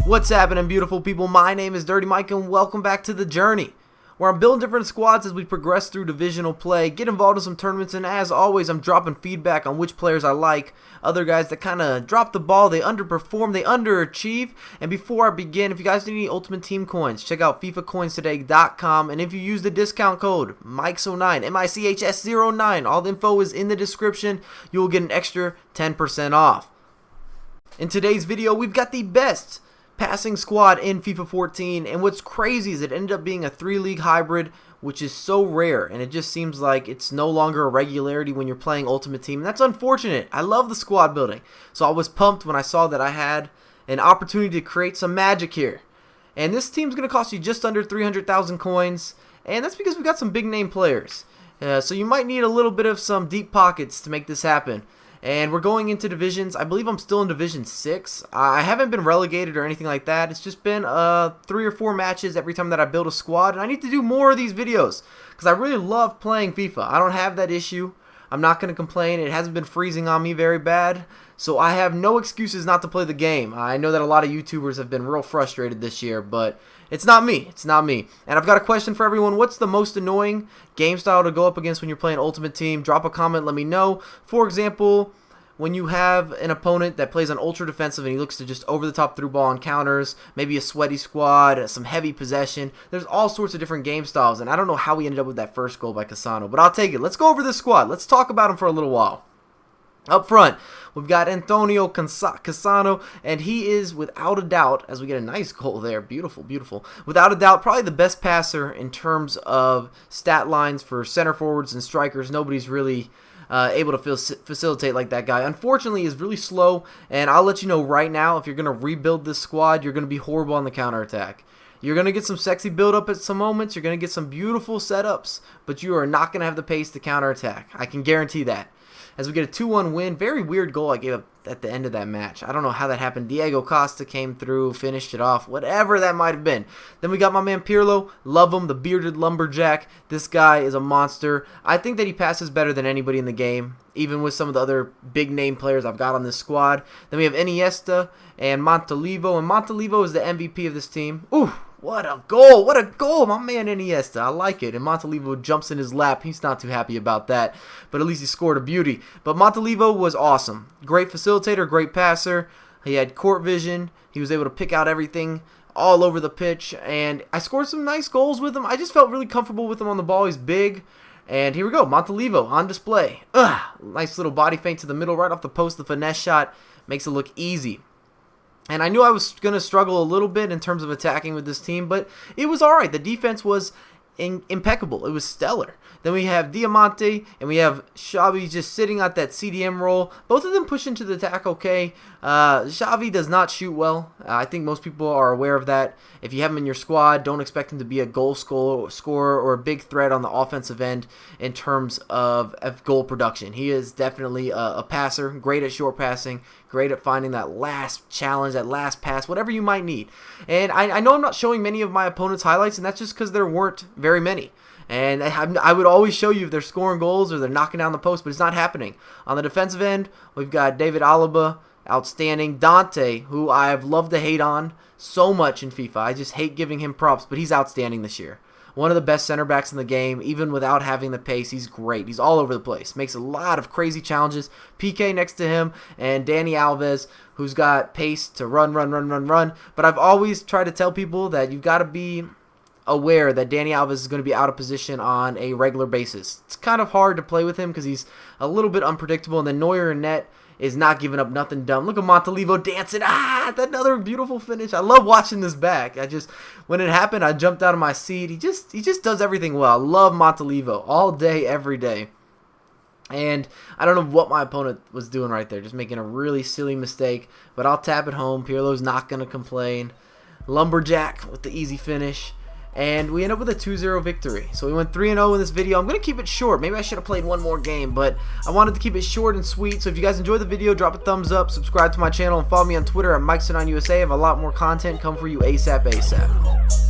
What's happening, beautiful people? My name is Dirty Mike and welcome back to The Journey, where I'm building different squads as we progress through divisional play, get involved in some tournaments, and as always, I'm dropping feedback on which players I like, other guys that kind of drop the ball, they underperform, they underachieve. And before I begin, if you guys need any Ultimate Team coins, check out FIFAcoinstoday.com, and if you use the discount code MICHS09, MICHS09, all the info is in the description, you will get an extra 10% off. In today's video, we've got the best passing squad in FIFA 14, and what's crazy is it ended up being a 3-league hybrid, which is so rare, and it just seems like it's no longer a regularity when you're playing Ultimate Team, and that's unfortunate. I love the squad building, so I was pumped when I saw that I had an opportunity to create some magic here. And this team's going to cost you just under 300,000 coins, and that's because we got some big name players. So you might need a little bit of some deep pockets to make this happen. And we're going into divisions. I believe I'm still in Division 6. I haven't been relegated or anything like that. It's just been 3 or 4 matches every time that I build a squad. And I need to do more of these videos because I really love playing FIFA. I don't have that issue. I'm not going to complain. It hasn't been freezing on me very bad. So I have no excuses not to play the game. I know that a lot of YouTubers have been real frustrated this year, but it's not me. It's not me. And I've got a question for everyone. What's the most annoying game style to go up against when you're playing Ultimate Team? Drop a comment. Let me know. For example, when you have an opponent that plays on ultra defensive and he looks to just over the top through ball on counters, maybe a sweaty squad, some heavy possession, there's all sorts of different game styles, and I don't know how we ended up with that first goal by Cassano, but I'll take it. Let's go over this squad. Let's talk about him for a little while. Up front, we've got Antonio Cassano, and he is, without a doubt, as we get a nice goal there, beautiful, beautiful, without a doubt, probably the best passer in terms of stat lines for center forwards and strikers. Nobody's really able to facilitate like that guy. Unfortunately, he's really slow, and I'll let you know right now, if you're going to rebuild this squad, you're going to be horrible on the counterattack. You're going to get some sexy build-up at some moments, you're going to get some beautiful setups, but you are not going to have the pace to counterattack. I can guarantee that. As we get a 2-1 win, very weird goal I gave up at the end of that match. I don't know how that happened. Diego Costa came through, finished it off, whatever that might have been. Then we got my man Pirlo. Love him, the bearded lumberjack. This guy is a monster. I think that he passes better than anybody in the game, even with some of the other big name players I've got on this squad. Then we have Iniesta and Montalivo, and Montalivo is the MVP of this team. Ooh, what a goal! What a goal! My man Iniesta, I like it. And Montalivo jumps in his lap. He's not too happy about that, but at least he scored a beauty. But Montalivo was awesome. Great facilitator, great passer. He had court vision. He was able to pick out everything all over the pitch, and I scored some nice goals with him. I just felt really comfortable with him on the ball. He's big. And here we go, Montalivo on display. Nice little body feint to the middle, right off the post. The finesse shot makes it look easy. And I knew I was going to struggle a little bit in terms of attacking with this team, but it was alright. The defense was impeccable. It was stellar. Then we have Diamante, and we have Xavi just sitting at that CDM role. Both of them push into the attack okay. Xavi does not shoot well. I think most people are aware of that. If you have him in your squad, don't expect him to be a goal scorer or a big threat on the offensive end in terms of goal production. He is definitely a passer, great at short passing, great at finding that last challenge, that last pass, whatever you might need. And I know I'm not showing many of my opponent's highlights, and that's just because there weren't very many. And I would always show you if they're scoring goals or they're knocking down the post, but it's not happening. On the defensive end, we've got David Alaba, outstanding. Dante, who I've loved to hate on so much in FIFA. I just hate giving him props, but he's outstanding this year. One of the best center backs in the game, even without having the pace. He's great. He's all over the place. Makes a lot of crazy challenges. PK next to him, and Dani Alves, who's got pace to run. But I've always tried to tell people that you've got to be aware that Dani Alves is going to be out of position on a regular basis. It's kind of hard to play with him because he's a little bit unpredictable, and then Neuer in net is not giving up nothing dumb. Look at Montalivo dancing. Another beautiful finish. I love watching this back. When it happened, I jumped out of my seat. He just does everything well. I love Montalivo all day, every day. And I don't know what my opponent was doing right there, just making a really silly mistake, but I'll tap it home. Pirlo's not going to complain. Lumberjack with the easy finish. And we end up with a 2-0 victory. So we went 3-0 in this video. I'm going to keep it short. Maybe I should have played one more game, but I wanted to keep it short and sweet. So if you guys enjoyed the video, drop a thumbs up, subscribe to my channel, and follow me on Twitter at MICHS09USA. I have a lot more content come for you ASAP.